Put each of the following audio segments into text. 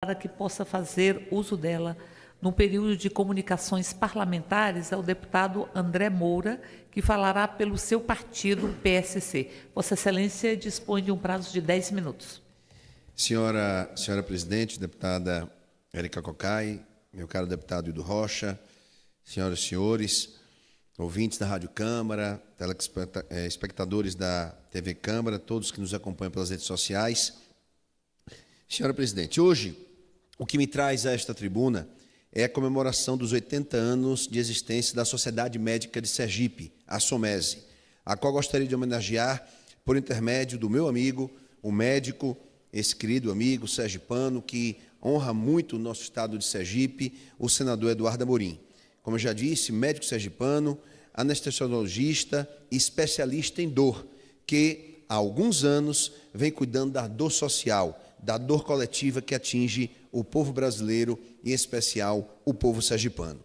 para que possa fazer uso dela no período de comunicações parlamentares ao deputado André Moura, que falará pelo seu partido, PSC. Vossa Excelência dispõe de um prazo de 10 minutos. Senhora Presidente, deputada Érica Cocai, meu caro deputado Hildo Rocha, senhoras e senhores, ouvintes da Rádio Câmara, telespectadores da TV Câmara, todos que nos acompanham pelas redes sociais. Senhora Presidente, hoje o que me traz a esta tribuna é a comemoração dos 80 anos de existência da Sociedade Médica de Sergipe, a SOMESE, a qual gostaria de homenagear por intermédio do meu amigo, o médico, esse querido amigo sergipano, que honra muito o nosso estado de Sergipe, o senador Eduardo Amorim. Como eu já disse, médico sergipano, anestesiologista e especialista em dor, que há alguns anos vem cuidando da dor social, da dor coletiva que atinge o povo brasileiro e, em especial, o povo sergipano.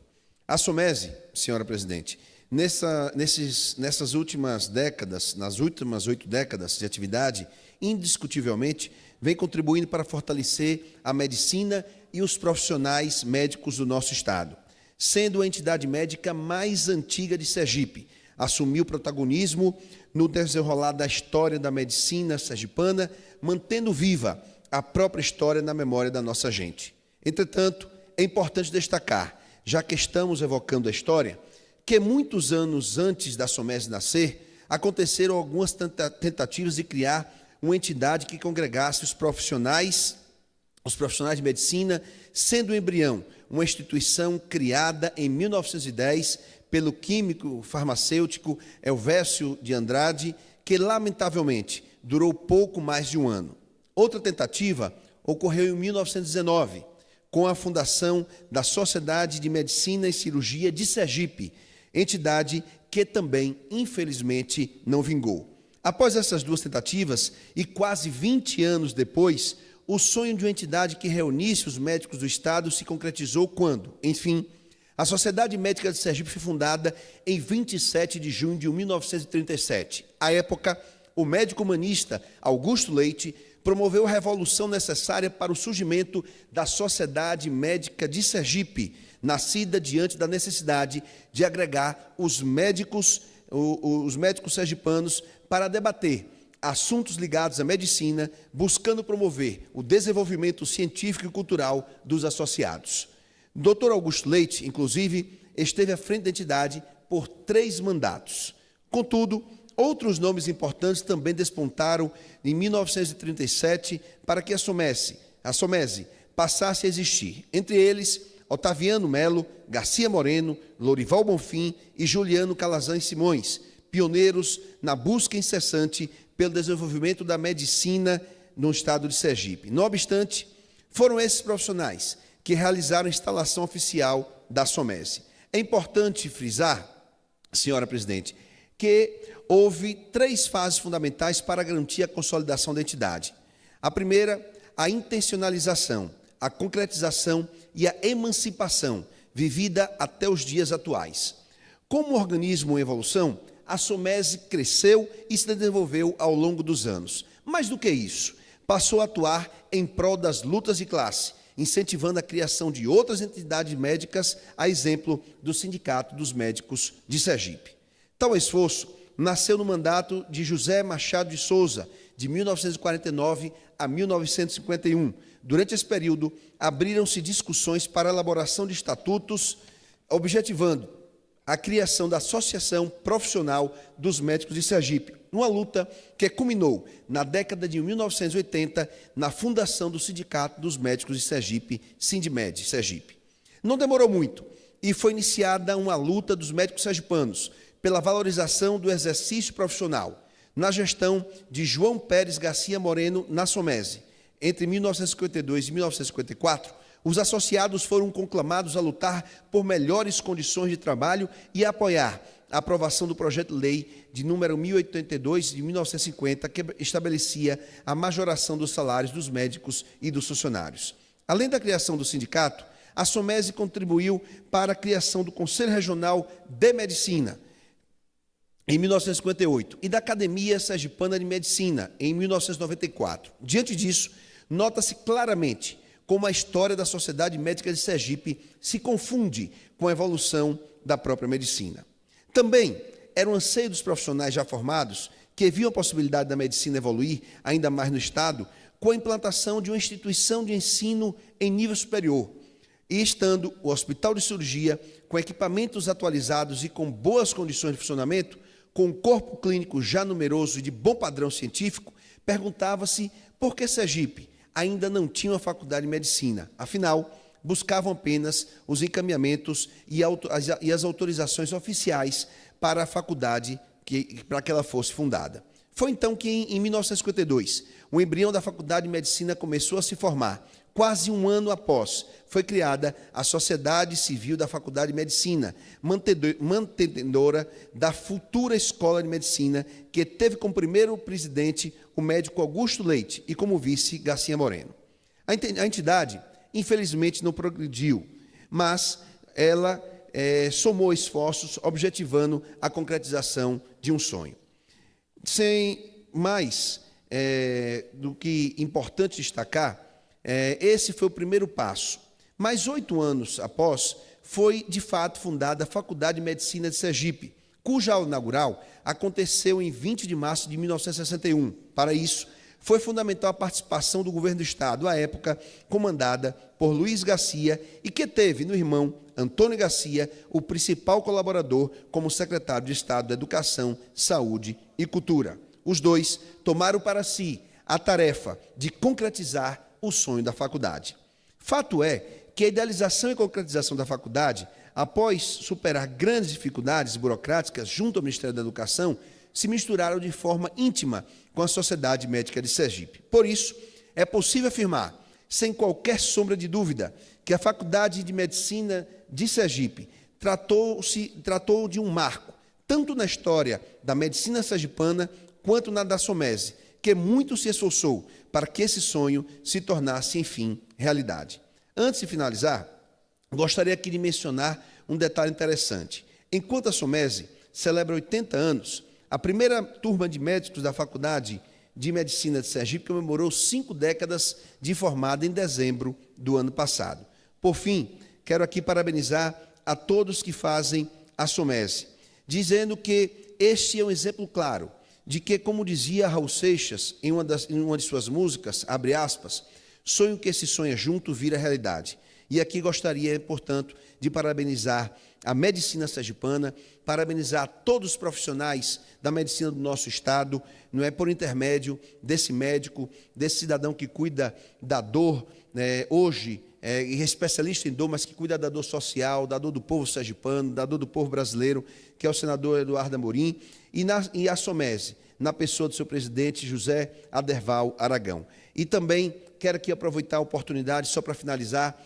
A SOMESE, senhora Presidente, nessas últimas décadas, nas últimas 8 décadas de atividade, indiscutivelmente, vem contribuindo para fortalecer a medicina e os profissionais médicos do nosso estado. Sendo a entidade médica mais antiga de Sergipe, assumiu protagonismo no desenrolar da história da medicina sergipana, mantendo viva a própria história na memória da nossa gente. Entretanto, é importante destacar, já que estamos evocando a história, que muitos anos antes da SOMESE nascer, aconteceram algumas tentativas de criar uma entidade que congregasse os profissionais de medicina, sendo o embrião uma instituição criada em 1910 pelo químico farmacêutico Elvésio de Andrade, que lamentavelmente durou pouco mais de um ano. Outra tentativa ocorreu em 1919, com a fundação da Sociedade de Medicina e Cirurgia de Sergipe, entidade que também, infelizmente, não vingou. Após essas duas tentativas, e quase 20 anos depois, o sonho de uma entidade que reunisse os médicos do Estado se concretizou quando, enfim, a Sociedade Médica de Sergipe foi fundada em 27 de junho de 1937. À época, o médico humanista Augusto Leite promoveu a revolução necessária para o surgimento da Sociedade Médica de Sergipe, nascida diante da necessidade de agregar os médicos sergipanos para debater assuntos ligados à medicina, buscando promover o desenvolvimento científico e cultural dos associados. Dr. Augusto Leite, inclusive, esteve à frente da entidade por 3 mandatos. Contudo, outros nomes importantes também despontaram em 1937 para que a SOMESE passasse a existir. Entre eles, Otaviano Melo, Garcia Moreno, Lorival Bonfim e Juliano Calazans Simões, pioneiros na busca incessante pelo desenvolvimento da medicina no estado de Sergipe. Não obstante, foram esses profissionais que realizaram a instalação oficial da SOMESE. É importante frisar, senhora Presidente, que houve 3 fases fundamentais para garantir a consolidação da entidade. A primeira, a intencionalização, a concretização e a emancipação, vivida até os dias atuais. Como organismo em evolução, a SOMESE cresceu e se desenvolveu ao longo dos anos. Mais do que isso, passou a atuar em prol das lutas de classe, incentivando a criação de outras entidades médicas, a exemplo do Sindicato dos Médicos de Sergipe. Tal esforço nasceu no mandato de José Machado de Souza, de 1949 a 1951. Durante esse período, abriram-se discussões para a elaboração de estatutos, objetivando a criação da Associação Profissional dos Médicos de Sergipe, uma luta que culminou na década de 1980 na fundação do Sindicato dos Médicos de Sergipe, Sindmed Sergipe. Não demorou muito e foi iniciada uma luta dos médicos sergipanos pela valorização do exercício profissional, na gestão de João Pérez Garcia Moreno na SOMESE. Entre 1952 e 1954, os associados foram conclamados a lutar por melhores condições de trabalho e a apoiar a aprovação do projeto-lei de número 1082 de 1950, que estabelecia a majoração dos salários dos médicos e dos funcionários. Além da criação do sindicato, a SOMESE contribuiu para a criação do Conselho Regional de Medicina, em 1958, e da Academia Sergipana de Medicina, em 1994. Diante disso, nota-se claramente como a história da Sociedade Médica de Sergipe se confunde com a evolução da própria medicina. Também era um anseio dos profissionais já formados que viam a possibilidade da medicina evoluir ainda mais no Estado com a implantação de uma instituição de ensino em nível superior, e estando o Hospital de Cirurgia com equipamentos atualizados e com boas condições de funcionamento, com um corpo clínico já numeroso e de bom padrão científico, perguntava-se por que Sergipe ainda não tinha uma faculdade de medicina. Afinal, buscavam apenas os encaminhamentos e as autorizações oficiais para a faculdade, para que ela fosse fundada. Foi então que, em 1952, o embrião da Faculdade de Medicina começou a se formar. Quase um ano após, foi criada a Sociedade Civil da Faculdade de Medicina, mantenedora da futura Escola de Medicina, que teve como primeiro presidente o médico Augusto Leite e como vice Garcia Moreno. A entidade, infelizmente, não progrediu, mas ela somou esforços objetivando a concretização de um sonho. Sem mais do que importante destacar, esse foi o primeiro passo. Mas 8 anos após, foi de fato fundada a Faculdade de Medicina de Sergipe, cuja aula inaugural aconteceu em 20 de março de 1961. Para isso, foi fundamental a participação do governo do Estado, à época comandada por Luiz Garcia, e que teve no irmão Antônio Garcia o principal colaborador como secretário de Estado da Educação, Saúde e Cultura. Os dois tomaram para si a tarefa de concretizar o sonho da faculdade. Fato é que a idealização e concretização da faculdade, após superar grandes dificuldades burocráticas junto ao Ministério da Educação, se misturaram de forma íntima com a Sociedade Médica de Sergipe. Por isso, é possível afirmar, sem qualquer sombra de dúvida, que a Faculdade de Medicina de Sergipe tratou de um marco, tanto na história da medicina sergipana quanto na da SOMESE, que muito se esforçou para que esse sonho se tornasse, enfim, realidade. Antes de finalizar, gostaria aqui de mencionar um detalhe interessante. Enquanto a SOMESE celebra 80 anos, a primeira turma de médicos da Faculdade de Medicina de Sergipe comemorou 5 décadas de formada em dezembro do ano passado. Por fim, quero aqui parabenizar a todos que fazem a SOMESE, dizendo que este é um exemplo claro de que, como dizia Raul Seixas em uma de suas músicas, abre aspas, sonho que se sonha junto vira realidade. E aqui gostaria, portanto, de parabenizar a medicina sergipana, parabenizar todos os profissionais da medicina do nosso Estado, não é por intermédio desse médico, desse cidadão que cuida da dor, hoje, e especialista em dor, mas que cuida da dor social, da dor do povo sergipano, da dor do povo brasileiro, que é o senador Eduardo Amorim, e a SOMESE, na pessoa do seu presidente, José Aderval Aragão. E também quero aqui aproveitar a oportunidade, só para finalizar,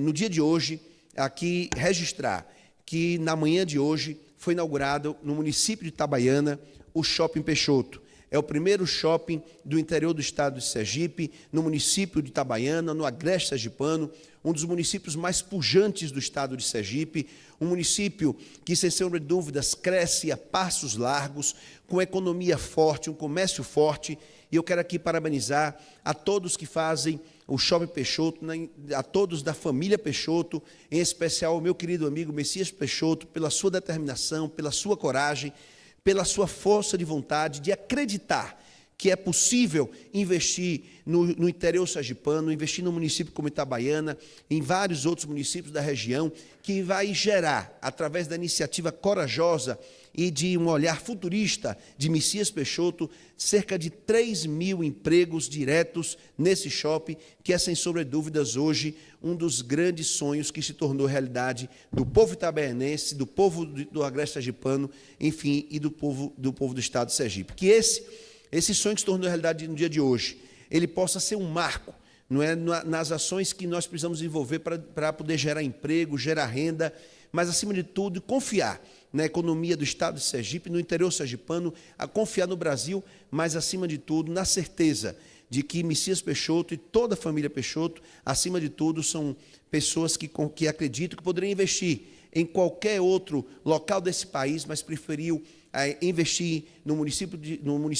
no dia de hoje, aqui registrar que na manhã de hoje foi inaugurado no município de Itabaiana o Shopping Peixoto. É o primeiro shopping do interior do estado de Sergipe, no município de Itabaiana, no agreste sergipano, um dos municípios mais pujantes do estado de Sergipe, um município que, sem sombra de dúvidas, cresce a passos largos, com economia forte, um comércio forte, e eu quero aqui parabenizar a todos que fazem o Shopping Peixoto, a todos da família Peixoto, em especial ao meu querido amigo Messias Peixoto, pela sua determinação, pela sua coragem, pela sua força de vontade de acreditar que é possível investir no interior sergipano, investir no município como Itabaiana, em vários outros municípios da região, que vai gerar, através da iniciativa corajosa e de um olhar futurista de Messias Peixoto, cerca de 3.000 empregos diretos nesse shopping, que é, sem sombra de dúvidas, hoje um dos grandes sonhos que se tornou realidade do povo itabaianense, do povo do agreste sergipano, enfim, e do povo do estado de Sergipe. Que esse sonho que se tornou realidade no dia de hoje, ele possa ser um marco, não é, nas ações que nós precisamos desenvolver para poder gerar emprego, gerar renda, mas, acima de tudo, confiar na economia do estado de Sergipe, no interior sergipano, a confiar no Brasil, mas, acima de tudo, na certeza de que Messias Peixoto e toda a família Peixoto, acima de tudo, são pessoas que acreditam que poderiam investir em qualquer outro local desse país, mas preferiu investir no município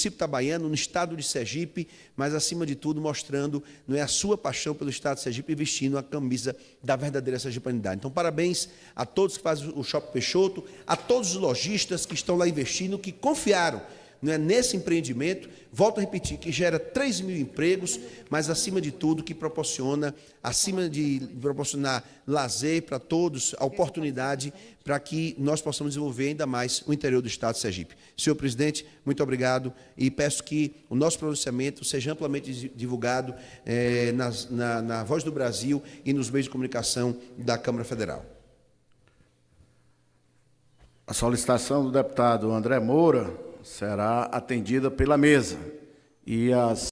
itabaiano, no estado de Sergipe, mas, acima de tudo, mostrando, não é, a sua paixão pelo estado de Sergipe e vestindo a camisa da verdadeira sergipanidade. Então, parabéns a todos que fazem o Shopping Peixoto, a todos os lojistas que estão lá investindo, que confiaram, não é, nesse empreendimento. Volto a repetir, que gera 3.000 empregos, mas, acima de tudo, que proporciona, acima de proporcionar lazer para todos, a oportunidade para que nós possamos desenvolver ainda mais o interior do estado de Sergipe. Senhor presidente, muito obrigado e peço que o nosso pronunciamento seja amplamente divulgado na Voz do Brasil e nos meios de comunicação da Câmara Federal. A solicitação do deputado André Moura será atendida pela mesa. E as